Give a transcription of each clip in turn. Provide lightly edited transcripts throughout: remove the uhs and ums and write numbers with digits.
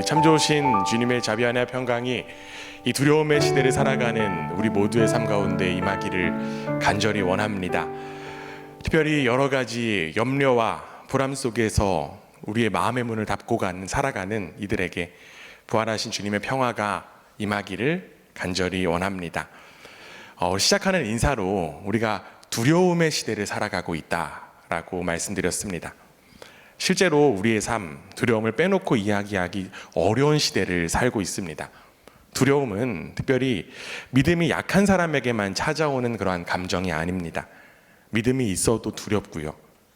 우리 참 좋으신 주님의 자비하나 평강이 이 두려움의 시대를 살아가는 우리 모두의 삶 가운데 임하기를 간절히 원합니다. 특별히 여러 가지 염려와 불안 속에서 우리의 마음의 문을 닫고 살아가는 이들에게 부활하신 주님의 평화가 임하기를 간절히 원합니다. 시작하는 인사로 우리가 두려움의 시대를 살아가고 있다라고 말씀드렸습니다. 실제로 우리의 삶, 두려움을 빼놓고 이야기하기 어려운 시대를 살고 있습니다. 두려움은 특별히 믿음이 약한 사람에게만 찾아오는 그러한 감정이 아닙니다. 믿음이 있어도 두렵고요.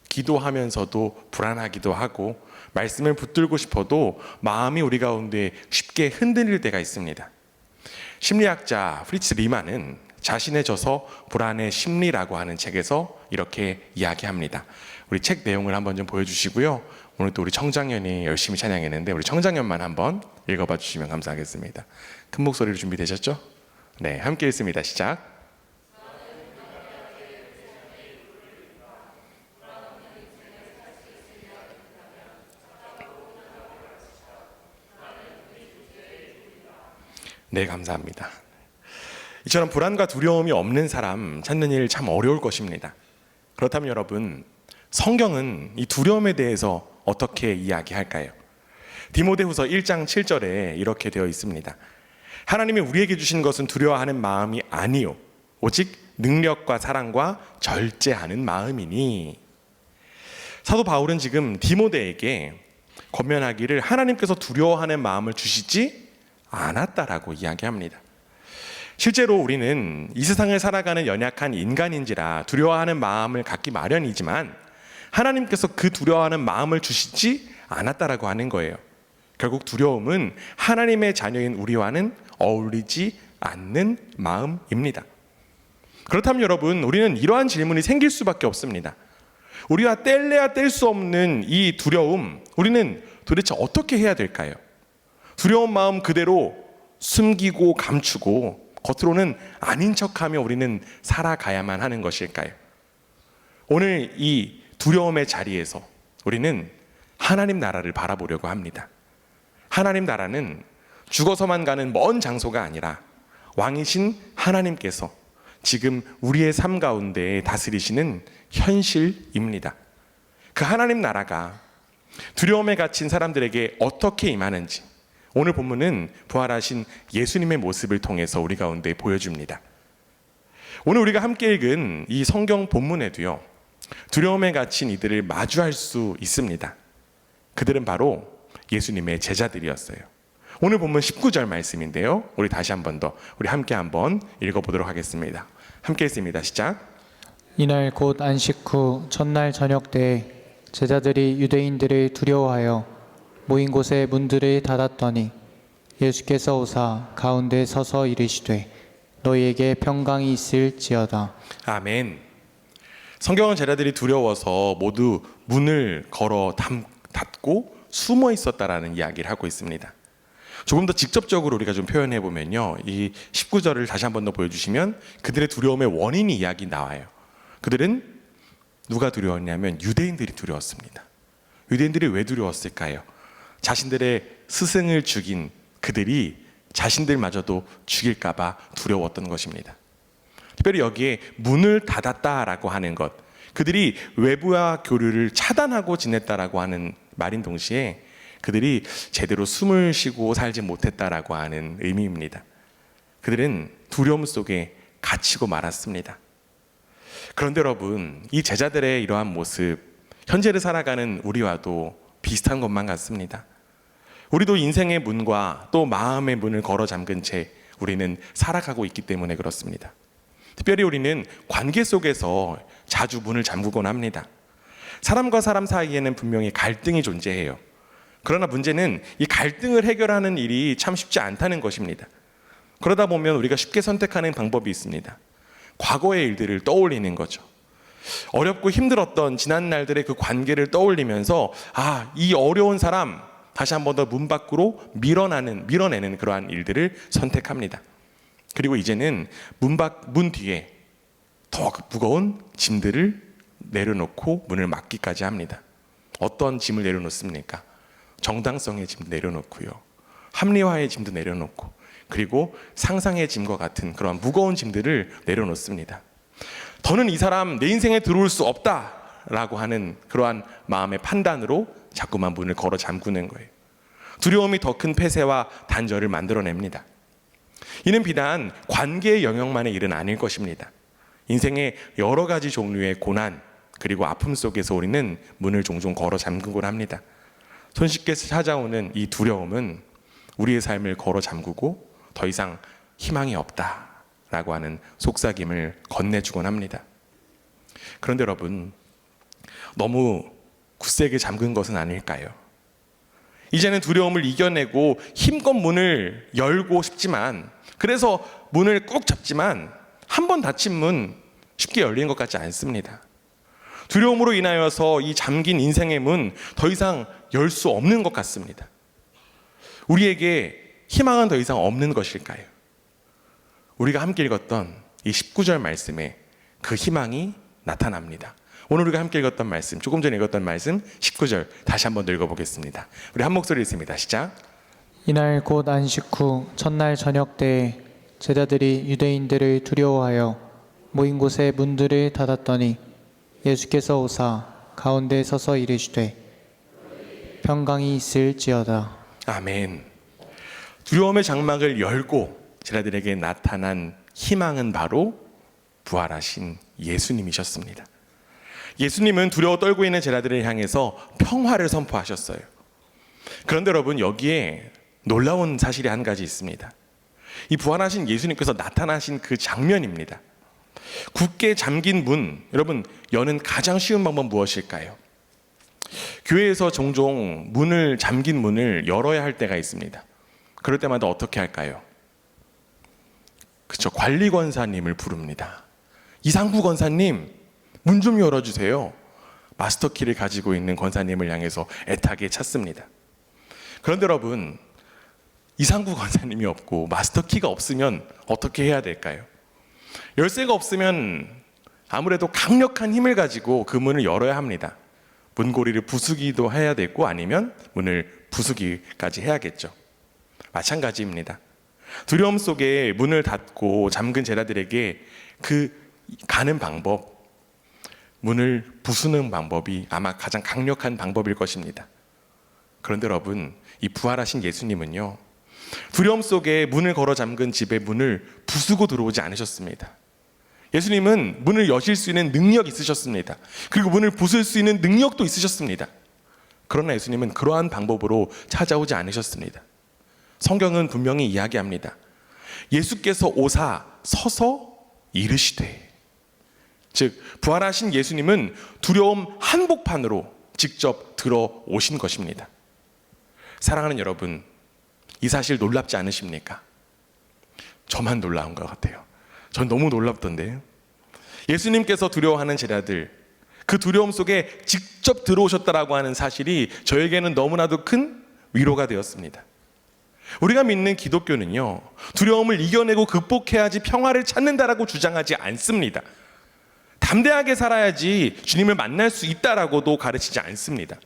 기도하면서도 불안하기도 하고 말씀을 붙들고 싶어도 마음이 우리 가운데 쉽게 흔들릴 때가 있습니다. 심리학자 프리츠 리만은 자신의 저서 불안의 심리라고 하는 책에서 이렇게 이야기합니다. 우리 책 내용을 한번 좀 보여주시고요. 오늘 또 우리 청장년이 열심히 찬양했는데 우리 청장년만 한번 읽어봐 주시면 감사하겠습니다. 큰 목소리로 준비되셨죠? 네, 함께 읽습니다. 시작. 네, 감사합니다. 이처럼 불안과 두려움이 없는 사람 찾는 일 참 어려울 것입니다. 그렇다면 여러분, 성경은 이 두려움에 대해서 어떻게 이야기할까요? 디모데후서 1장 7절에 이렇게 되어 있습니다. 하나님이 우리에게 주신 것은 두려워하는 마음이 아니요 오직 능력과 사랑과 절제하는 마음이니. 사도 바울은 지금 디모데에게 권면하기를 하나님께서 두려워하는 마음을 주시지 않았다라고 이야기합니다. 실제로 우리는 이 세상을 살아가는 연약한 인간인지라 두려워하는 마음을 갖기 마련이지만 하나님께서 그 두려워하는 마음을 주시지 않았다라고 하는 거예요. 결국 두려움은 하나님의 자녀인 우리와는 어울리지 않는 마음입니다. 그렇다면 여러분, 우리는 이러한 질문이 생길 수밖에 없습니다. 우리가 뗄래야 뗄 수 없는 이 두려움, 우리는 도대체 어떻게 해야 될까요? 두려운 마음 그대로 숨기고 감추고 겉으로는 아닌 척하며 우리는 살아가야만 하는 것일까요? 오늘 이 두려움의 자리에서 우리는 하나님 나라를 바라보려고 합니다. 하나님 나라는 죽어서만 가는 먼 장소가 아니라 왕이신 하나님께서 지금 우리의 삶 가운데 다스리시는 현실입니다. 그 하나님 나라가 두려움에 갇힌 사람들에게 어떻게 임하는지 오늘 본문은 부활하신 예수님의 모습을 통해서 우리 가운데 보여줍니다. 오늘 우리가 함께 읽은 이 성경 본문에도요, 두려움에 갇힌 이들을 마주할 수 있습니다. 그들은 바로 예수님의 제자들이었어요. 오늘 본문 19절 말씀인데요, 우리 다시 한 번 더 우리 함께 한번 읽어보도록 하겠습니다. 함께 읽습니다. 시작. 이날 곧 안식 후 첫날 저녁 때에 제자들이 유대인들을 두려워하여 모인 곳에 문들을 닫았더니 예수께서 오사 가운데 서서 이르시되 너희에게 평강이 있을지어다. 아멘. 성경은 제자들이 두려워서 모두 문을 걸어 닫고 숨어 있었다라는 이야기를 하고 있습니다. 조금 더 직접적으로 우리가 좀 표현해 보면요, 이 19절을 다시 한 번 더 보여주시면 그들의 두려움의 원인이 이야기 나와요. 그들은 누가 두려웠냐면 유대인들이 두려웠습니다. 유대인들이 왜 두려웠을까요? 자신들의 스승을 죽인 그들이 자신들마저도 죽일까봐 두려웠던 것입니다. 특별히 여기에 문을 닫았다라고 하는 것, 그들이 외부와 교류를 차단하고 지냈다라고 하는 말인 동시에 그들이 제대로 숨을 쉬고 살지 못했다라고 하는 의미입니다. 그들은 두려움 속에 갇히고 말았습니다. 그런데 여러분, 이 제자들의 이러한 모습, 현재를 살아가는 우리와도 비슷한 것만 같습니다. 우리도 인생의 문과 또 마음의 문을 걸어 잠근 채 우리는 살아가고 있기 때문에 그렇습니다. 특별히 우리는 관계 속에서 자주 문을 잠그곤 합니다. 사람과 사람 사이에는 분명히 갈등이 존재해요. 그러나 문제는 이 갈등을 해결하는 일이 참 쉽지 않다는 것입니다. 그러다 보면 우리가 쉽게 선택하는 방법이 있습니다. 과거의 일들을 떠올리는 거죠. 어렵고 힘들었던 지난 날들의 그 관계를 떠올리면서 이 어려운 사람 다시 한 번 더 문 밖으로 밀어내는 그러한 일들을 선택합니다. 그리고 이제는 문 뒤에 더 무거운 짐들을 내려놓고 문을 막기까지 합니다. 어떤 짐을 내려놓습니까? 정당성의 짐 내려놓고요. 합리화의 짐도 내려놓고 그리고 상상의 짐과 같은 그러한 무거운 짐들을 내려놓습니다. 더는 이 사람 내 인생에 들어올 수 없다라고 하는 그러한 마음의 판단으로 자꾸만 문을 걸어 잠그는 거예요. 두려움이 더 큰 폐쇄와 단절을 만들어냅니다. 이는 비단 관계의 영역만의 일은 아닐 것입니다. 인생의 여러 가지 종류의 고난 그리고 아픔 속에서 우리는 문을 종종 걸어 잠그곤 합니다. 손쉽게 찾아오는 이 두려움은 우리의 삶을 걸어 잠그고 더 이상 희망이 없다라고 하는 속삭임을 건네주곤 합니다. 그런데 여러분, 너무 굳세게 잠근 것은 아닐까요? 이제는 두려움을 이겨내고 힘껏 문을 열고 싶지만, 그래서 문을 꾹 잡지만 한 번 닫힌 문 쉽게 열리는 것 같지 않습니다. 두려움으로 인하여서 이 잠긴 인생의 문 더 이상 열 수 없는 것 같습니다. 우리에게 희망은 더 이상 없는 것일까요? 우리가 함께 읽었던 이 19절 말씀에 그 희망이 나타납니다. 오늘 우리가 함께 읽었던 말씀, 조금 전에 읽었던 말씀 19절 다시 한번 읽어보겠습니다. 우리 한 목소리 읽습니다. 시작. 이날 곧 안식 후 첫날 저녁 때에 제자들이 유대인들을 두려워하여 모인 곳에 문들을 닫았더니 예수께서 오사 가운데 서서 이르시되 평강이 있을지어다. 아멘. 두려움의 장막을 열고 제자들에게 나타난 희망은 바로 부활하신 예수님이셨습니다. 예수님은 두려워 떨고 있는 제자들을 향해서 평화를 선포하셨어요. 그런데 여러분, 여기에 놀라운 사실이 한 가지 있습니다. 이 부활하신 예수님께서 나타나신 그 장면입니다. 굳게 잠긴 문, 여러분, 여는 가장 쉬운 방법 무엇일까요? 교회에서 종종 잠긴 문을 열어야 할 때가 있습니다. 그럴 때마다 어떻게 할까요? 그렇죠. 관리 권사님을 부릅니다. 이상구 권사님, 문 좀 열어주세요. 마스터키를 가지고 있는 권사님을 향해서 애타게 찾습니다. 그런데 여러분, 이상구 권사님이 없고 마스터키가 없으면 어떻게 해야 될까요? 열쇠가 없으면 아무래도 강력한 힘을 가지고 그 문을 열어야 합니다. 문고리를 부수기도 해야 되고 아니면 문을 부수기까지 해야겠죠. 마찬가지입니다. 두려움 속에 문을 닫고 잠근 제자들에게 그 가는 방법, 문을 부수는 방법이 아마 가장 강력한 방법일 것입니다. 그런데 여러분, 이 부활하신 예수님은요, 두려움 속에 문을 걸어 잠근 집에 문을 부수고 들어오지 않으셨습니다. 예수님은 문을 여실 수 있는 능력이 있으셨습니다. 그리고 문을 부술 수 있는 능력도 있으셨습니다. 그러나 예수님은 그러한 방법으로 찾아오지 않으셨습니다. 성경은 분명히 이야기합니다. 예수께서 오사 서서 이르시되, 즉 부활하신 예수님은 두려움 한복판으로 직접 들어오신 것입니다. 사랑하는 여러분, 이 사실 놀랍지 않으십니까? 저만 놀라운 것 같아요. 전 너무 놀랍던데요. 예수님께서 두려워하는 제자들, 그 두려움 속에 직접 들어오셨다라고 하는 사실이 저에게는 너무나도 큰 위로가 되었습니다. 우리가 믿는 기독교는요, 두려움을 이겨내고 극복해야지 평화를 찾는다라고 주장하지 않습니다. 담대하게 살아야지 주님을 만날 수 있다라고도 가르치지 않습니다.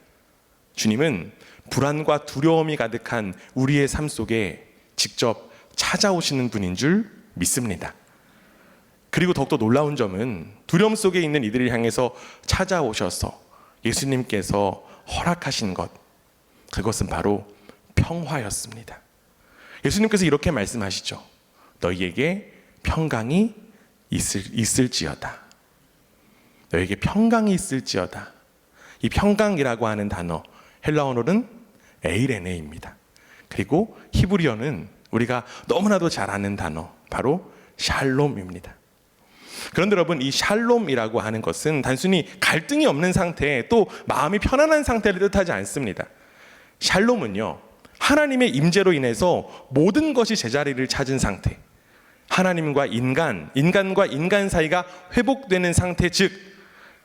주님은 불안과 두려움이 가득한 우리의 삶 속에 직접 찾아오시는 분인 줄 믿습니다. 그리고 더욱더 놀라운 점은 두려움 속에 있는 이들을 향해서 찾아오셔서 예수님께서 허락하신 것, 그것은 바로 평화였습니다. 예수님께서 이렇게 말씀하시죠. 너희에게 평강이 있을지어다. 너희에게 평강이 있을지어다. 이 평강이라고 하는 단어, 헬라어로는 에이레네입니다. 그리고 히브리어는 우리가 너무나도 잘 아는 단어, 바로 샬롬입니다. 그런데 여러분, 이 샬롬이라고 하는 것은 단순히 갈등이 없는 상태, 또 마음이 편안한 상태를 뜻하지 않습니다. 샬롬은요, 하나님의 임재로 인해서 모든 것이 제자리를 찾은 상태, 하나님과 인간과 인간 사이가 회복되는 상태, 즉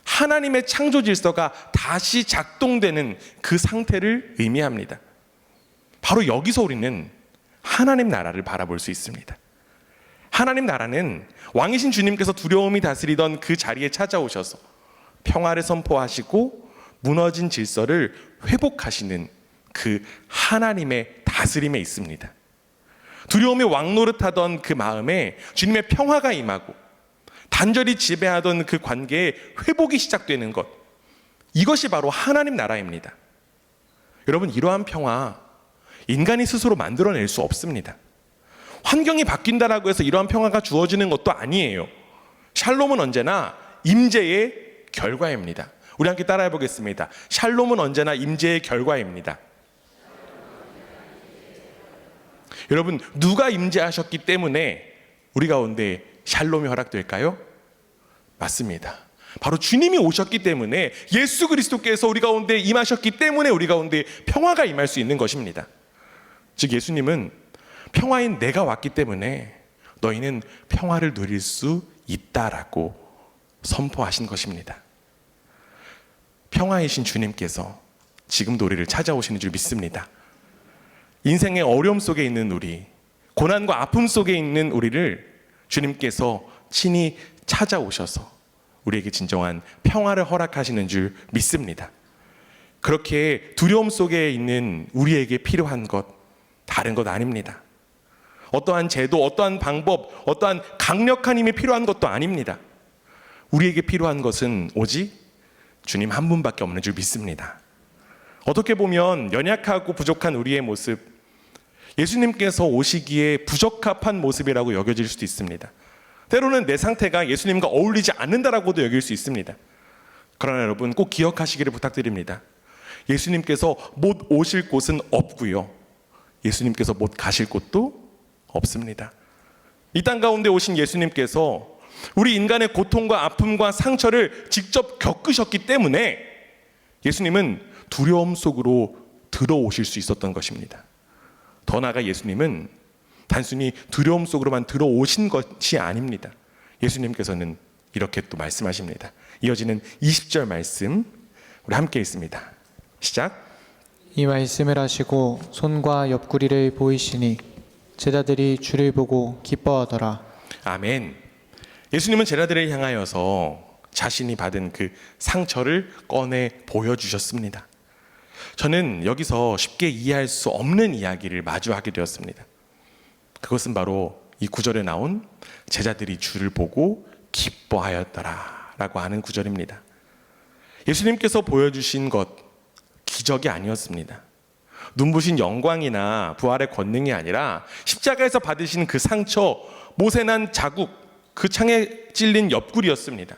하나님의 창조 질서가 다시 작동되는 그 상태를 의미합니다. 바로 여기서 우리는 하나님 나라를 바라볼 수 있습니다. 하나님 나라는 왕이신 주님께서 두려움이 다스리던 그 자리에 찾아오셔서 평화를 선포하시고 무너진 질서를 회복하시는 그 하나님의 다스림에 있습니다. 두려움이 왕노릇하던 그 마음에 주님의 평화가 임하고 단절히 지배하던 그 관계의 회복이 시작되는 것, 이것이 바로 하나님 나라입니다. 여러분, 이러한 평화 인간이 스스로 만들어낼 수 없습니다. 환경이 바뀐다라고 해서 이러한 평화가 주어지는 것도 아니에요. 샬롬은 언제나 임재의 결과입니다. 우리 함께 따라해 보겠습니다. 샬롬은 언제나 임재의 결과입니다. 여러분, 누가 임재하셨기 때문에 우리 가운데 샬롬이 허락될까요? 맞습니다. 바로 주님이 오셨기 때문에, 예수 그리스도께서 우리 가운데 임하셨기 때문에 우리 가운데 평화가 임할 수 있는 것입니다. 즉, 예수님은 평화인 내가 왔기 때문에 너희는 평화를 누릴 수 있다라고 선포하신 것입니다. 평화이신 주님께서 지금도 우리를 찾아오시는 줄 믿습니다. 인생의 어려움 속에 있는 우리, 고난과 아픔 속에 있는 우리를 주님께서 친히 찾아오셔서 우리에게 진정한 평화를 허락하시는 줄 믿습니다. 그렇게 두려움 속에 있는 우리에게 필요한 것, 다른 것 아닙니다. 어떠한 제도, 어떠한 방법, 어떠한 강력한 힘이 필요한 것도 아닙니다. 우리에게 필요한 것은 오직 주님 한 분밖에 없는 줄 믿습니다. 어떻게 보면 연약하고 부족한 우리의 모습, 예수님께서 오시기에 부적합한 모습이라고 여겨질 수도 있습니다. 때로는 내 상태가 예수님과 어울리지 않는다라고도 여길 수 있습니다. 그러나 여러분, 꼭 기억하시기를 부탁드립니다. 예수님께서 못 오실 곳은 없고요, 예수님께서 못 가실 곳도 없습니다. 이 땅 가운데 오신 예수님께서 우리 인간의 고통과 아픔과 상처를 직접 겪으셨기 때문에 예수님은 두려움 속으로 들어오실 수 있었던 것입니다. 더 나아가 예수님은 단순히 두려움 속으로만 들어오신 것이 아닙니다. 예수님께서는 이렇게 또 말씀하십니다. 이어지는 20절 말씀 우리 함께 있습니다. 시작. 이 말씀을 하시고 손과 옆구리를 보이시니 제자들이 주를 보고 기뻐하더라. 아멘. 예수님은 제자들을 향하여서 자신이 받은 그 상처를 꺼내 보여주셨습니다. 저는 여기서 쉽게 이해할 수 없는 이야기를 마주하게 되었습니다. 그것은 바로 이 구절에 나온 제자들이 주를 보고 기뻐하였더라 라고 하는 구절입니다. 예수님께서 보여주신 것, 기적이 아니었습니다. 눈부신 영광이나 부활의 권능이 아니라 십자가에서 받으신 그 상처, 못에 난 자국, 그 창에 찔린 옆구리였습니다.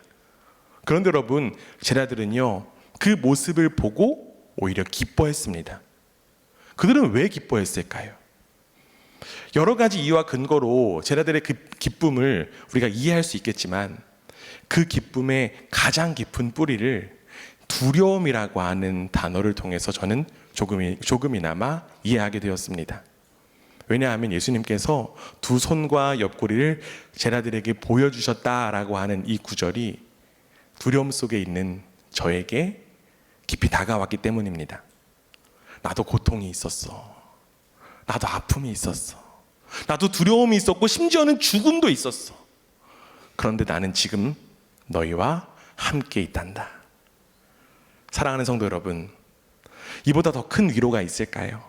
그런데 여러분, 제자들은요, 그 모습을 보고 오히려 기뻐했습니다. 그들은 왜 기뻐했을까요? 여러 가지 이유와 근거로 제자들의 그 기쁨을 우리가 이해할 수 있겠지만, 그 기쁨의 가장 깊은 뿌리를 두려움이라고 하는 단어를 통해서 저는 조금이나마 이해하게 되었습니다. 왜냐하면 예수님께서 두 손과 옆구리를 제자들에게 보여주셨다라고 하는 이 구절이 두려움 속에 있는 저에게 깊이 다가왔기 때문입니다. 나도 고통이 있었어. 나도 아픔이 있었어. 나도 두려움이 있었고 심지어는 죽음도 있었어. 그런데 나는 지금 너희와 함께 있단다. 사랑하는 성도 여러분, 이보다 더 큰 위로가 있을까요?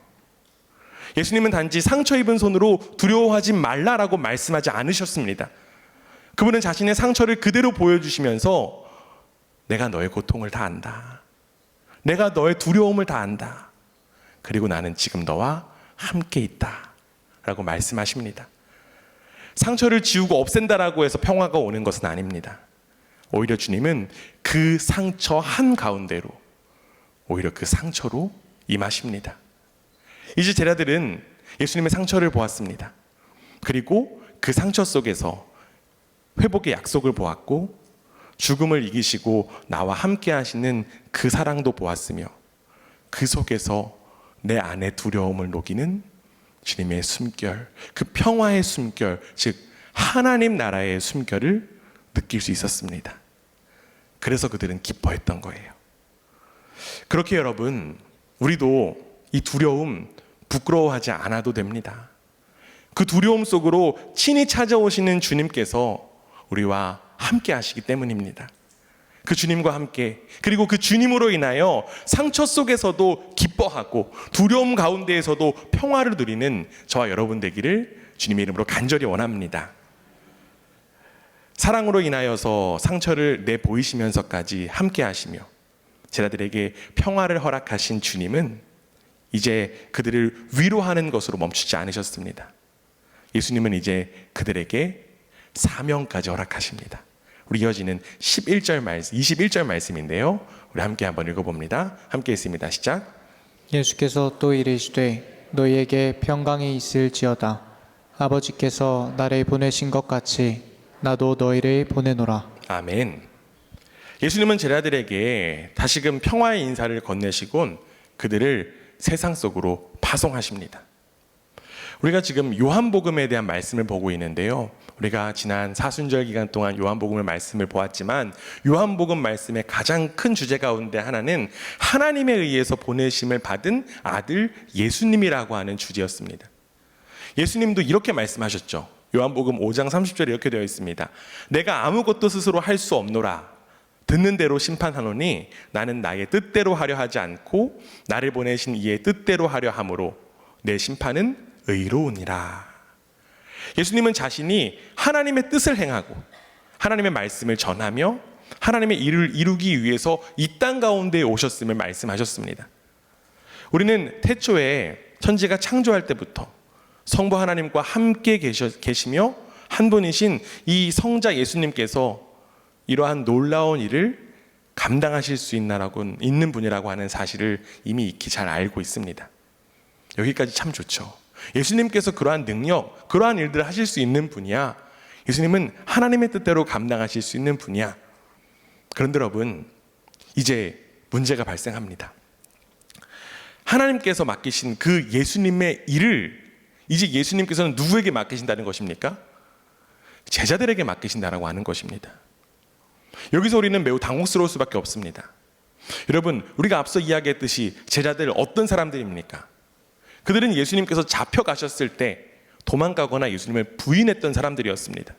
예수님은 단지 상처 입은 손으로 두려워하지 말라라고 말씀하지 않으셨습니다. 그분은 자신의 상처를 그대로 보여주시면서 내가 너의 고통을 다 안다. 내가 너의 두려움을 다 안다. 그리고 나는 지금 너와 함께 있다 라고 말씀하십니다. 상처를 지우고 없앤다라고 해서 평화가 오는 것은 아닙니다. 오히려 주님은 그 상처 한가운데로, 오히려 그 상처로 임하십니다. 이제 제자들은 예수님의 상처를 보았습니다. 그리고 그 상처 속에서 회복의 약속을 보았고, 죽음을 이기시고 나와 함께 하시는 그 사랑도 보았으며, 그 속에서 내 안의 두려움을 녹이는 주님의 숨결, 그 평화의 숨결, 즉 하나님 나라의 숨결을 느낄 수 있었습니다. 그래서 그들은 기뻐했던 거예요. 그렇게 여러분, 우리도 이 두려움 부끄러워하지 않아도 됩니다. 그 두려움 속으로 친히 찾아오시는 주님께서 우리와 함께 하시기 때문입니다. 그 주님과 함께, 그리고 그 주님으로 인하여 상처 속에서도 기뻐하고 두려움 가운데에서도 평화를 누리는 저와 여러분 되기를 주님의 이름으로 간절히 원합니다. 사랑으로 인하여서 상처를 내보이시면서까지 함께 하시며 제자들에게 평화를 허락하신 주님은 이제 그들을 위로하는 것으로 멈추지 않으셨습니다. 예수님은 이제 그들에게 사명까지 허락하십니다. 우리 이어지는 21절 말씀인데요, 우리 함께 한번 읽어봅니다. 함께 읽습니다. 시작. 예수께서 또 이르시되 너희에게 평강이 있을지어다. 아버지께서 나를 보내신 것 같이 나도 너희를 보내노라. 아멘. 예수님은 제자들에게 다시금 평화의 인사를 건네시곤 그들을 세상 속으로 파송하십니다. 우리가 지금 요한복음에 대한 말씀을 보고 있는데요, 우리가 지난 사순절 기간 동안 요한복음의 말씀을 보았지만 요한복음 말씀의 가장 큰 주제 가운데 하나는 하나님에 의해서 보내심을 받은 아들 예수님이라고 하는 주제였습니다. 예수님도 이렇게 말씀하셨죠. 요한복음 5장 30절에 이렇게 되어 있습니다. 내가 아무것도 스스로 할 수 없노라. 듣는 대로 심판하노니 나는 나의 뜻대로 하려 하지 않고 나를 보내신 이의 뜻대로 하려 함으로 내 심판은 의로우니라. 예수님은 자신이 하나님의 뜻을 행하고 하나님의 말씀을 전하며 하나님의 일을 이루기 위해서 이 땅 가운데에 오셨음을 말씀하셨습니다. 우리는 태초에 천지가 창조할 때부터 성부 하나님과 함께 계시며 한 분이신 이 성자 예수님께서 이러한 놀라운 일을 감당하실 수 있는 분이라고 하는 사실을 이미 익히 잘 알고 있습니다. 여기까지 참 좋죠. 예수님께서 그러한 능력, 그러한 일들을 하실 수 있는 분이야. 예수님은 하나님의 뜻대로 감당하실 수 있는 분이야. 그런데 여러분, 이제 문제가 발생합니다. 하나님께서 맡기신 그 예수님의 일을 이제 예수님께서는 누구에게 맡기신다는 것입니까? 제자들에게 맡기신다라고 하는 것입니다. 여기서 우리는 매우 당혹스러울 수밖에 없습니다. 여러분, 우리가 앞서 이야기했듯이 제자들 어떤 사람들입니까? 그들은 예수님께서 잡혀가셨을 때 도망가거나 예수님을 부인했던 사람들이었습니다.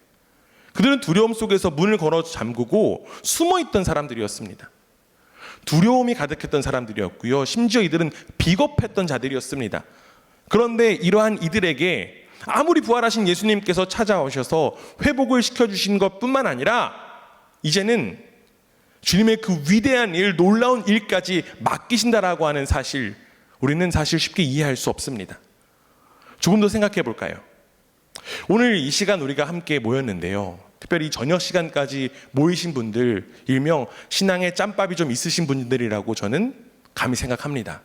그들은 두려움 속에서 문을 걸어 잠그고 숨어있던 사람들이었습니다. 두려움이 가득했던 사람들이었고요, 심지어 이들은 비겁했던 자들이었습니다. 그런데 이러한 이들에게 아무리 부활하신 예수님께서 찾아오셔서 회복을 시켜주신 것뿐만 아니라 이제는 주님의 그 위대한 일, 놀라운 일까지 맡기신다라고 하는 사실, 우리는 사실 쉽게 이해할 수 없습니다. 조금 더 생각해 볼까요? 오늘 이 시간 우리가 함께 모였는데요, 특별히 저녁 시간까지 모이신 분들, 일명 신앙의 짬밥이 좀 있으신 분들이라고 저는 감히 생각합니다.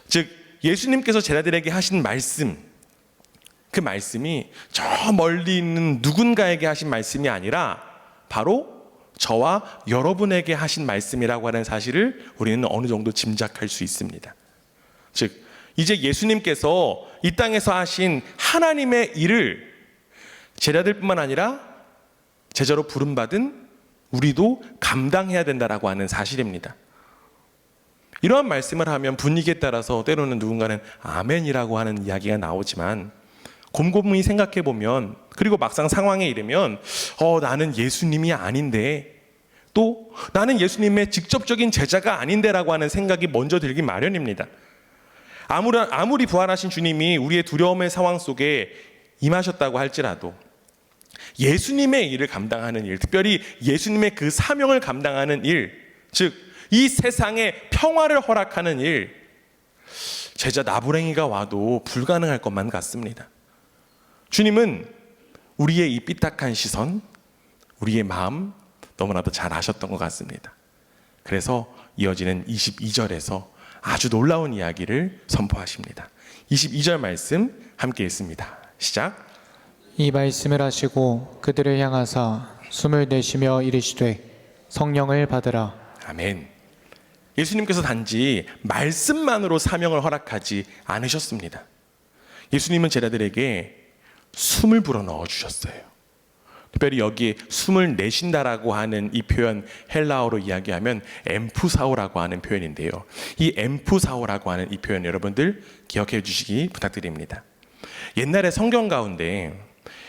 즉 예수님께서 제자들에게 하신 말씀, 그 말씀이 저 멀리 있는 누군가에게 하신 말씀이 아니라 바로 저와 여러분에게 하신 말씀이라고 하는 사실을 우리는 어느 정도 짐작할 수 있습니다. 즉 이제 예수님께서 이 땅에서 하신 하나님의 일을 제자들뿐만 아니라 제자로 부름받은 우리도 감당해야 된다라고 하는 사실입니다. 이러한 말씀을 하면 분위기에 따라서 때로는 누군가는 아멘이라고 하는 이야기가 나오지만 곰곰이 생각해 보면, 그리고 막상 상황에 이르면 나는 예수님이 아닌데, 또 나는 예수님의 직접적인 제자가 아닌데라고 하는 생각이 먼저 들기 마련입니다. 아무리 부활하신 주님이 우리의 두려움의 상황 속에 임하셨다고 할지라도 예수님의 일을 감당하는 일, 특별히 예수님의 그 사명을 감당하는 일, 즉 이 세상에 평화를 허락하는 일, 제자 나부랭이가 와도 불가능할 것만 같습니다. 주님은 우리의 이 삐딱한 시선, 우리의 마음 너무나도 잘 아셨던 것 같습니다. 그래서 이어지는 22절에서 아주 놀라운 이야기를 선포하십니다. 22절 말씀 함께 읽습니다. 시작. 이 말씀을 하시고 그들을 향하사 숨을 내쉬며 이르시되 성령을 받으라. 아멘. 예수님께서 단지 말씀만으로 사명을 허락하지 않으셨습니다. 예수님은 제자들에게 숨을 불어넣어 주셨어요. 특별히 여기에 숨을 내쉰다라고 하는 이 표현, 헬라어로 이야기하면 엠푸사오라고 하는 표현인데요, 이 엠푸사오라고 하는 이 표현 여러분들 기억해 주시기 부탁드립니다. 옛날에 성경 가운데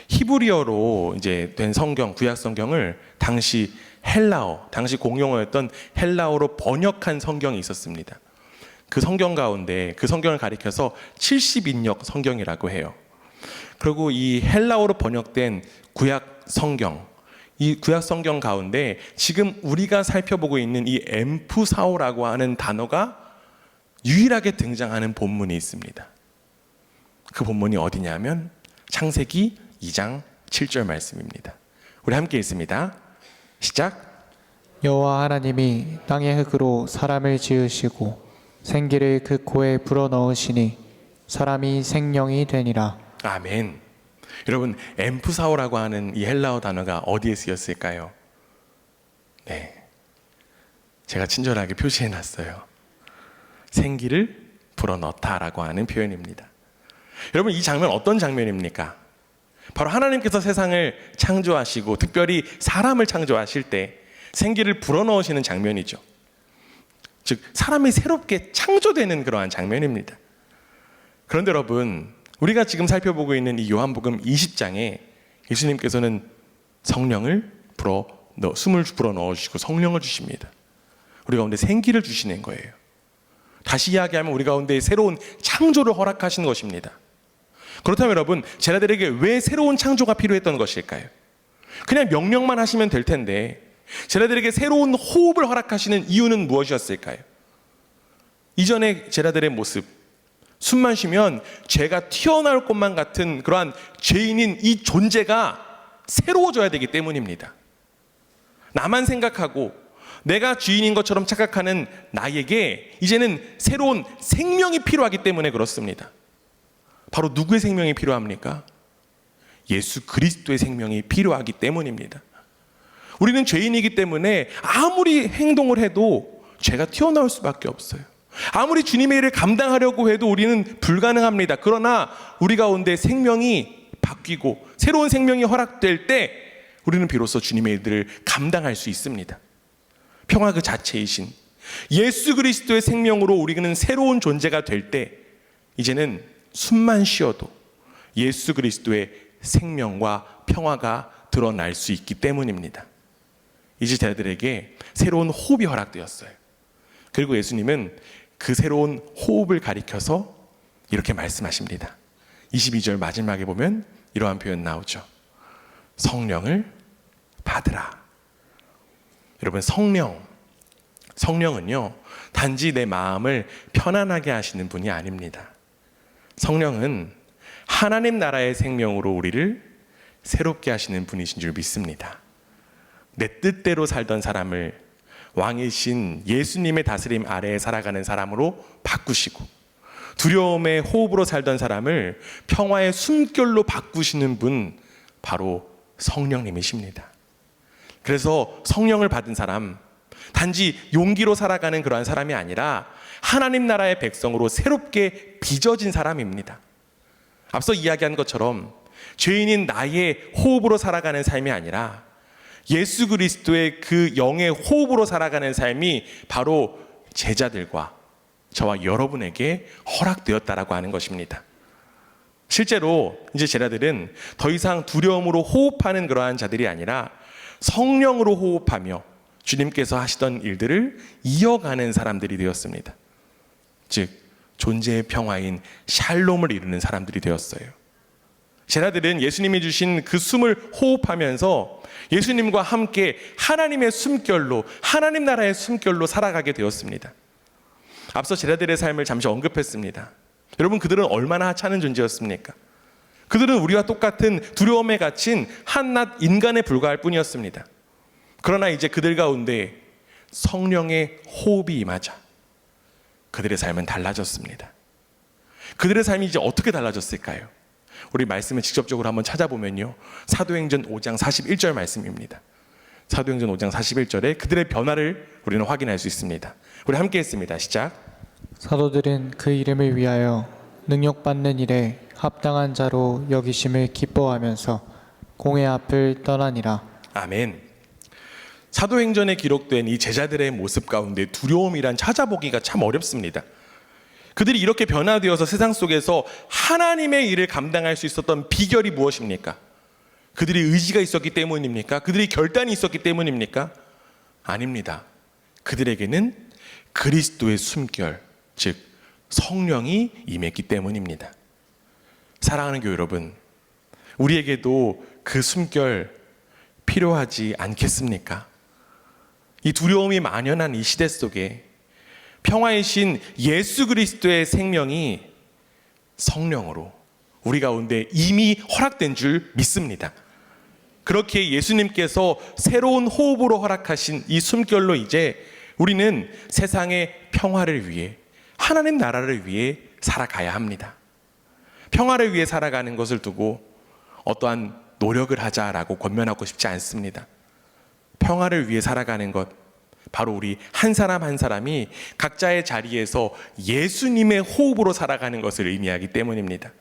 히브리어로 이제 된 성경, 구약 성경을 당시 헬라어, 당시 공용어였던 헬라어로 번역한 성경이 있었습니다. 그 성경 가운데 그 성경을 가리켜서 70인역 성경이라고 해요. 그리고 이 헬라어로 번역된 구약 성경, 이 구약 성경 가운데 지금 우리가 살펴보고 있는 이 엠푸사오라고 하는 단어가 유일하게 등장하는 본문이 있습니다. 그 본문이 어디냐면 창세기 2장 7절 말씀입니다. 우리 함께 읽습니다. 시작. 여호와 하나님이 땅의 흙으로 사람을 지으시고 생기를 그 코에 불어넣으시니 사람이 생명이 되니라. 아멘. 여러분, 엠푸사오라고 하는 이 헬라어 단어가 어디에 쓰였을까요? 네, 제가 친절하게 표시해 놨어요. 생기를 불어넣다라고 하는 표현입니다. 여러분, 이 장면 어떤 장면입니까? 바로 하나님께서 세상을 창조하시고 특별히 사람을 창조하실 때 생기를 불어넣으시는 장면이죠. 즉 사람이 새롭게 창조되는 그러한 장면입니다. 그런데 여러분, 우리가 지금 살펴보고 있는 이 요한복음 20장에 예수님께서는 성령을 숨을 불어넣어 주시고 성령을 주십니다. 우리 가운데 생기를 주시는 거예요. 다시 이야기하면 우리 가운데 새로운 창조를 허락하시는 것입니다. 그렇다면 여러분, 제자들에게 왜 새로운 창조가 필요했던 것일까요? 그냥 명령만 하시면 될 텐데 제자들에게 새로운 호흡을 허락하시는 이유는 무엇이었을까요? 이전의 제자들의 모습, 숨만 쉬면 죄가 튀어나올 것만 같은 그러한 죄인인 이 존재가 새로워져야 되기 때문입니다. 나만 생각하고 내가 주인인 것처럼 착각하는 나에게 이제는 새로운 생명이 필요하기 때문에 그렇습니다. 바로 누구의 생명이 필요합니까? 예수 그리스도의 생명이 필요하기 때문입니다. 우리는 죄인이기 때문에 아무리 행동을 해도 죄가 튀어나올 수밖에 없어요. 아무리 주님의 일을 감당하려고 해도 우리는 불가능합니다. 그러나 우리 가운데 생명이 바뀌고 새로운 생명이 허락될 때 우리는 비로소 주님의 일들을 감당할 수 있습니다. 평화 그 자체이신 예수 그리스도의 생명으로 우리는 새로운 존재가 될 때 이제는 숨만 쉬어도 예수 그리스도의 생명과 평화가 드러날 수 있기 때문입니다. 이제 제자들에게 새로운 호흡이 허락되었어요. 그리고 예수님은 그 새로운 호흡을 가리켜서 이렇게 말씀하십니다. 22절 마지막에 보면 이러한 표현 나오죠. 성령을 받으라. 여러분, 성령은요 단지 내 마음을 편안하게 하시는 분이 아닙니다. 성령은 하나님 나라의 생명으로 우리를 새롭게 하시는 분이신 줄 믿습니다. 내 뜻대로 살던 사람을 왕이신 예수님의 다스림 아래에 살아가는 사람으로 바꾸시고 두려움의 호흡으로 살던 사람을 평화의 숨결로 바꾸시는 분, 바로 성령님이십니다. 그래서 성령을 받은 사람, 단지 용기로 살아가는 그러한 사람이 아니라 하나님 나라의 백성으로 새롭게 빚어진 사람입니다. 앞서 이야기한 것처럼 죄인인 나의 호흡으로 살아가는 삶이 아니라 예수 그리스도의 그 영의 호흡으로 살아가는 삶이 바로 제자들과 저와 여러분에게 허락되었다라고 하는 것입니다. 실제로 이제 제자들은 더 이상 두려움으로 호흡하는 그러한 자들이 아니라 성령으로 호흡하며 주님께서 하시던 일들을 이어가는 사람들이 되었습니다. 즉 존재의 평화인 샬롬을 이루는 사람들이 되었어요. 제자들은 예수님이 주신 그 숨을 호흡하면서 예수님과 함께 하나님의 숨결로, 하나님 나라의 숨결로 살아가게 되었습니다. 앞서 제자들의 삶을 잠시 언급했습니다. 여러분, 그들은 얼마나 하찮은 존재였습니까? 그들은 우리와 똑같은 두려움에 갇힌 한낱 인간에 불과할 뿐이었습니다. 그러나 이제 그들 가운데 성령의 호흡이 임하자 그들의 삶은 달라졌습니다. 그들의 삶이 이제 어떻게 달라졌을까요? 우리 말씀을 직접적으로 한번 찾아보면요, 사도행전 5장 41절 말씀입니다. 사도행전 5장 41절에 그들의 변화를 우리는 확인할 수 있습니다. 우리 함께 했습니다. 시작. 사도들은 그 이름을 위하여 능력받는 일에 합당한 자로 여기심을 기뻐하면서 공회 앞을 떠나니라. 아멘. 사도행전에 기록된 이 제자들의 모습 가운데 두려움이란 찾아보기가 참 어렵습니다. 그들이 이렇게 변화되어서 세상 속에서 하나님의 일을 감당할 수 있었던 비결이 무엇입니까? 그들이 의지가 있었기 때문입니까? 그들이 결단이 있었기 때문입니까? 아닙니다. 그들에게는 그리스도의 숨결, 즉 성령이 임했기 때문입니다. 사랑하는 교회 여러분, 우리에게도 그 숨결 필요하지 않겠습니까? 이 두려움이 만연한 이 시대 속에 평화의 신 예수 그리스도의 생명이 성령으로 우리 가운데 이미 허락된 줄 믿습니다. 그렇게 예수님께서 새로운 호흡으로 허락하신 이 숨결로 이제 우리는 세상의 평화를 위해, 하나님 나라를 위해 살아가야 합니다. 평화를 위해 살아가는 것을 두고 어떠한 노력을 하자라고 권면하고 싶지 않습니다. 평화를 위해 살아가는 것, 바로 우리 한 사람 한 사람이 각자의 자리에서 예수님의 호흡으로 살아가는 것을 의미하기 때문입니다.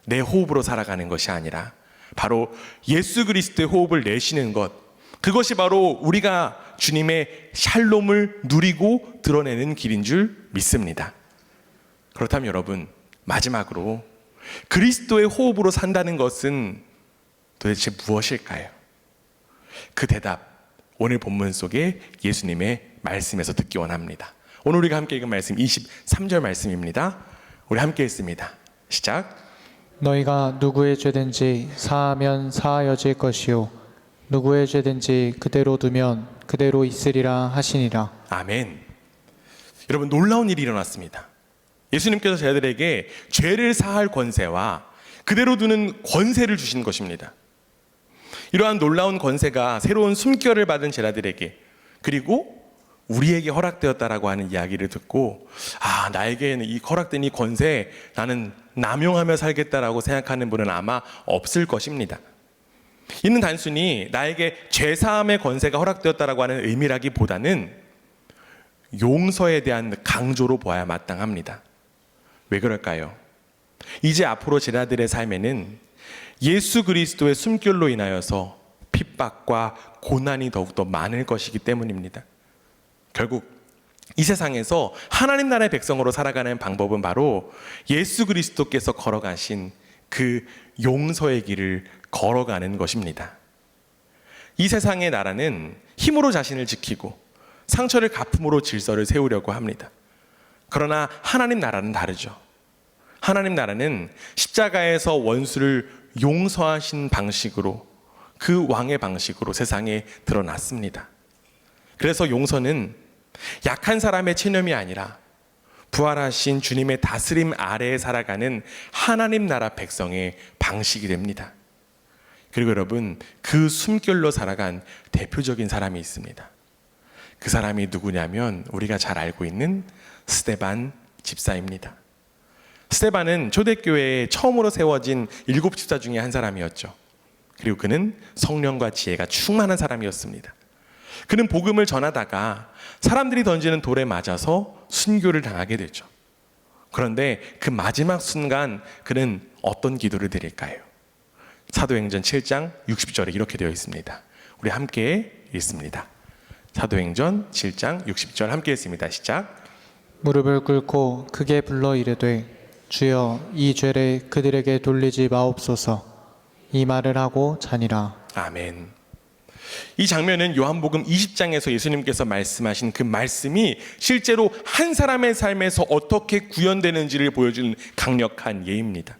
내 호흡으로 살아가는 것이 아니라 바로 예수 그리스도의 호흡을 내쉬는 것, 그것이 바로 우리가 주님의 샬롬을 누리고 드러내는 길인 줄 믿습니다. 그렇다면 여러분, 마지막으로 그리스도의 호흡으로 산다는 것은 도대체 무엇일까요? 그 대답, 오늘 본문 속에 예수님의 말씀에서 듣기 원합니다. 오늘 우리가 함께 읽은 말씀 23절 말씀입니다. 우리 함께 읽습니다. 시작. 너희가 누구의 죄든지 사하면 사하여질 것이요 누구의 죄든지 그대로 두면 그대로 있으리라 하시니라. 아멘. 여러분, 놀라운 일이 일어났습니다. 예수님께서 제자들에게 죄를 사할 권세와 그대로 두는 권세를 주신 것입니다. 이러한 놀라운 권세가 새로운 숨결을 받은 제자들에게, 그리고 우리에게 허락되었다라고 하는 이야기를 듣고, 나에게는 이 허락된 이 권세 나는 남용하며 살겠다라고 생각하는 분은 아마 없을 것입니다. 이는 단순히 나에게 죄사함의 권세가 허락되었다라고 하는 의미라기보다는 용서에 대한 강조로 보아야 마땅합니다. 왜 그럴까요? 이제 앞으로 제자들의 삶에는 예수 그리스도의 숨결로 인하여서 핍박과 고난이 더욱더 많을 것이기 때문입니다. 결국 이 세상에서 하나님 나라의 백성으로 살아가는 방법은 바로 예수 그리스도께서 걸어가신 그 용서의 길을 걸어가는 것입니다. 이 세상의 나라는 힘으로 자신을 지키고 상처를 갚음으로 질서를 세우려고 합니다. 그러나 하나님 나라는 다르죠. 하나님 나라는 십자가에서 원수를 용서하신 방식으로, 그 왕의 방식으로 세상에 드러났습니다. 그래서 용서는 약한 사람의 체념이 아니라 부활하신 주님의 다스림 아래에 살아가는 하나님 나라 백성의 방식이 됩니다. 그리고 여러분, 그 숨결로 살아간 대표적인 사람이 있습니다. 그 사람이 누구냐면 우리가 잘 알고 있는 스데반 집사입니다. 스데반은 초대교회에 처음으로 세워진 7 집사 중에 한 사람이었죠. 그리고 그는 성령과 지혜가 충만한 사람이었습니다. 그는 복음을 전하다가 사람들이 던지는 돌에 맞아서 순교를 당하게 되죠. 그런데 그 마지막 순간 그는 어떤 기도를 드릴까요? 사도행전 7장 60절에 이렇게 되어 있습니다. 우리 함께 읽습니다. 사도행전 7장 60절 함께 읽습니다. 시작. 무릎을 꿇고 크게 불러 이르되 주여 이 죄를 그들에게 돌리지 마옵소서. 이 말을 하고 자니라. 아멘. 이 장면은 요한복음 20장에서 예수님께서 말씀하신 그 말씀이 실제로 한 사람의 삶에서 어떻게 구현되는지를 보여주는 강력한 예입니다.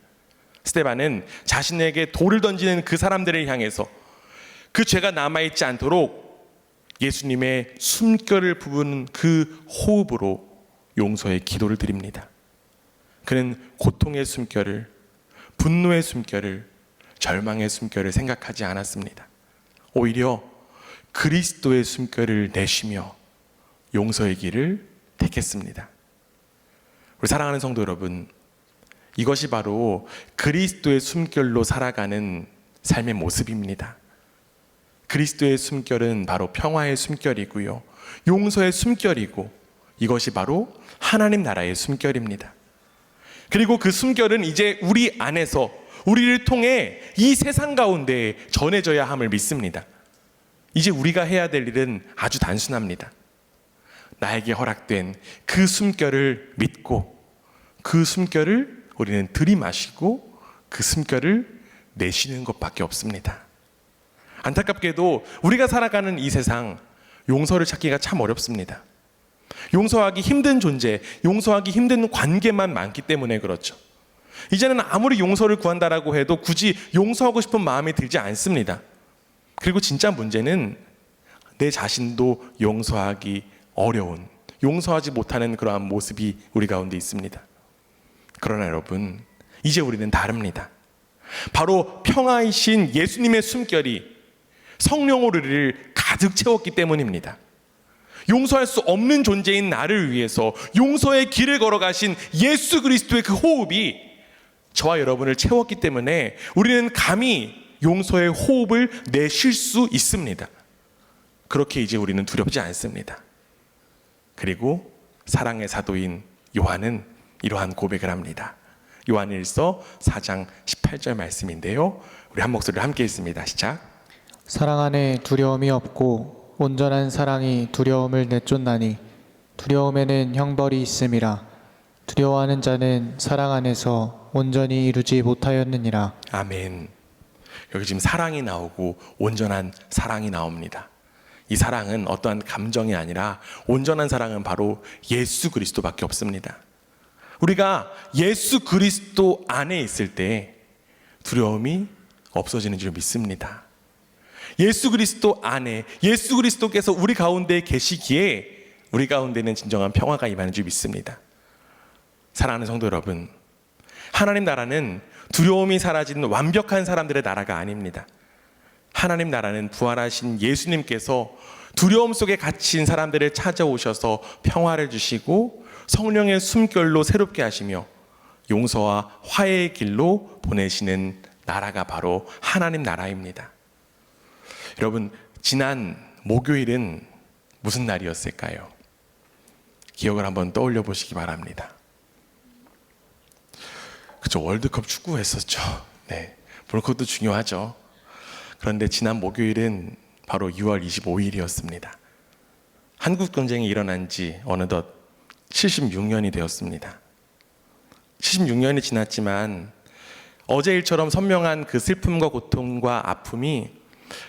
스데반은 자신에게 돌을 던지는 그 사람들을 향해서 그 죄가 남아있지 않도록 예수님의 숨결을 부은 그 호흡으로 용서의 기도를 드립니다. 그는 고통의 숨결을, 분노의 숨결을, 절망의 숨결을 생각하지 않았습니다. 오히려 그리스도의 숨결을 내쉬며 용서의 길을 택했습니다. 우리 사랑하는 성도 여러분, 이것이 바로 그리스도의 숨결로 살아가는 삶의 모습입니다. 그리스도의 숨결은 바로 평화의 숨결이고요, 용서의 숨결이고, 이것이 바로 하나님 나라의 숨결입니다. 그리고 그 숨결은 이제 우리 안에서, 우리를 통해 이 세상 가운데 전해져야 함을 믿습니다. 이제 우리가 해야 될 일은 아주 단순합니다. 나에게 허락된 그 숨결을 믿고, 그 숨결을 우리는 들이마시고, 그 숨결을 내쉬는 것밖에 없습니다. 안타깝게도 우리가 살아가는 이 세상, 용서를 찾기가 참 어렵습니다. 용서하기 힘든 존재, 용서하기 힘든 관계만 많기 때문에 그렇죠. 이제는 아무리 용서를 구한다라고 해도 굳이 용서하고 싶은 마음이 들지 않습니다. 그리고 진짜 문제는 내 자신도 용서하기 어려운, 용서하지 못하는 그러한 모습이 우리 가운데 있습니다. 그러나 여러분, 이제 우리는 다릅니다. 바로 평화이신 예수님의 숨결이 성령으로 우리를 가득 채웠기 때문입니다. 용서할 수 없는 존재인 나를 위해서 용서의 길을 걸어가신 예수 그리스도의 그 호흡이 저와 여러분을 채웠기 때문에 우리는 감히 용서의 호흡을 내쉴 수 있습니다. 그렇게 이제 우리는 두렵지 않습니다. 그리고 사랑의 사도인 요한은 이러한 고백을 합니다. 요한일서 4장 18절 말씀인데요. 우리 한 목소리를 함께 읽습니다. 시작. 사랑 안에 두려움이 없고 온전한 사랑이 두려움을 내쫓나니 두려움에는 형벌이 있음이라. 두려워하는 자는 사랑 안에서 온전히 이루지 못하였느니라. 아멘. 여기 지금 사랑이 나오고 온전한 사랑이 나옵니다. 이 사랑은 어떠한 감정이 아니라 온전한 사랑은 바로 예수 그리스도밖에 없습니다. 우리가 예수 그리스도 안에 있을 때 두려움이 없어지는 줄 믿습니다. 예수 그리스도 안에, 예수 그리스도께서 우리 가운데 계시기에 우리 가운데는 진정한 평화가 임하는 줄 믿습니다. 사랑하는 성도 여러분, 하나님 나라는 두려움이 사라진 완벽한 사람들의 나라가 아닙니다. 하나님 나라는 부활하신 예수님께서 두려움 속에 갇힌 사람들을 찾아오셔서 평화를 주시고 성령의 숨결로 새롭게 하시며 용서와 화해의 길로 보내시는 나라가 바로 하나님 나라입니다. 여러분, 지난 목요일은 무슨 날이었을까요? 기억을 한번 떠올려 보시기 바랍니다. 그렇죠, 월드컵 축구 했었죠. 네, 물론 그것도 중요하죠. 그런데 지난 목요일은 바로 6월 25일이었습니다. 한국 전쟁이 일어난 지 어느덧 76년이 되었습니다. 76년이 지났지만 어제 일처럼 선명한 그 슬픔과 고통과 아픔이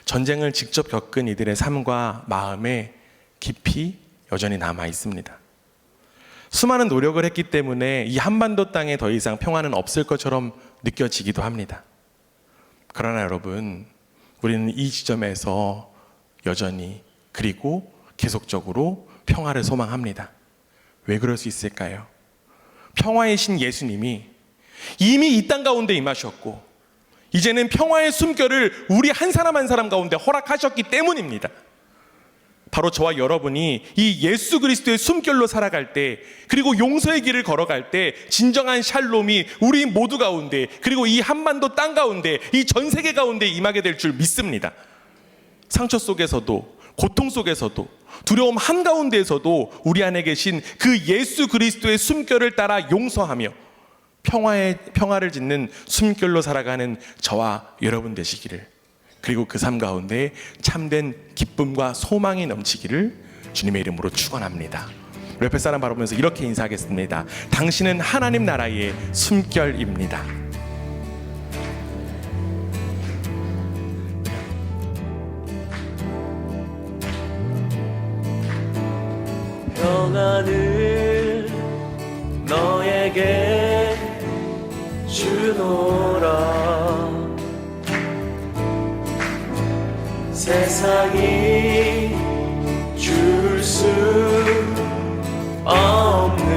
전쟁을 직접 겪은 이들의 삶과 마음에 깊이 여전히 남아 있습니다. 수많은 노력을 했기 때문에 이 한반도 땅에 더 이상 평화는 없을 것처럼 느껴지기도 합니다. 그러나 여러분, 우리는 이 지점에서 여전히 그리고 계속적으로 평화를 소망합니다. 왜 그럴 수 있을까요? 평화이신 예수님이 이미 이 땅 가운데 임하셨고 이제는 평화의 숨결을 우리 한 사람 한 사람 가운데 허락하셨기 때문입니다. 바로 저와 여러분이 이 예수 그리스도의 숨결로 살아갈 때, 그리고 용서의 길을 걸어갈 때 진정한 샬롬이 우리 모두 가운데, 그리고 이 한반도 땅 가운데, 이 전 세계 가운데 임하게 될 줄 믿습니다. 상처 속에서도, 고통 속에서도, 두려움 한가운데에서도 우리 안에 계신 그 예수 그리스도의 숨결을 따라 용서하며 평화를 짓는 숨결로 살아가는 저와 여러분 되시기를, 그리고 그 삶 가운데 참된 기쁨과 소망이 넘치기를 주님의 이름으로 축원합니다. 옆에 사람 바라보면서 이렇게 인사하겠습니다. 당신은 하나님 나라의 숨결입니다. 평안을 너에게 주노라. 세상이 줄 수 없는,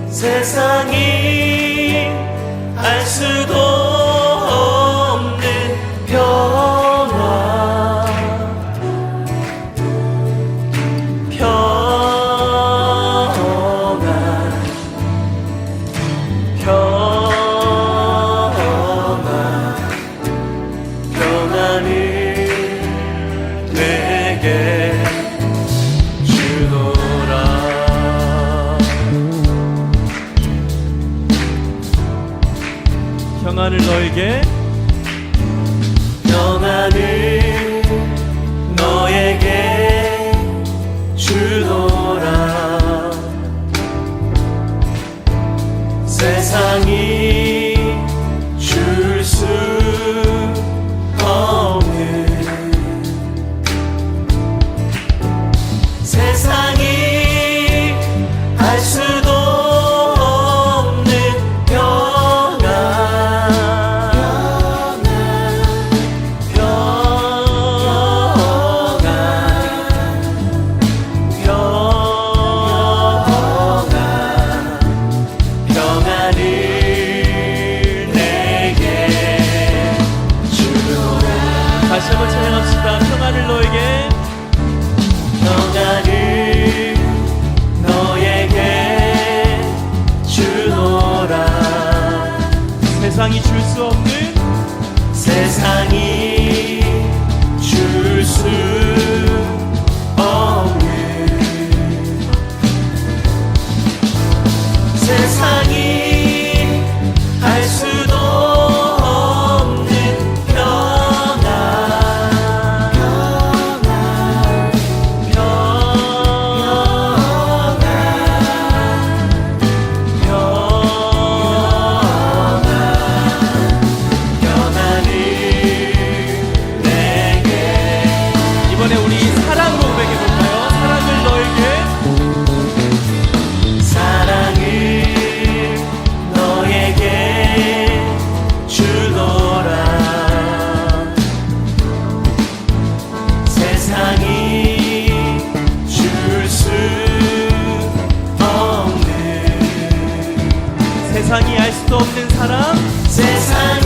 세상이 알 수도 없는 평화, 평안을 내게 주노라. 평안을 너에게, 평안을 너에게 주노라. 세상이 세상이 줄 수 없는 세상이 줄 수 없는 세상이 할 수도 없는 평안 평안을 내게 이번에 우리 사랑 고백해 볼까요? 사랑을 너에게 사랑을 너에게 주노라 세상이 줄 수 없는 세상이 알 수도 없는 사랑 세상이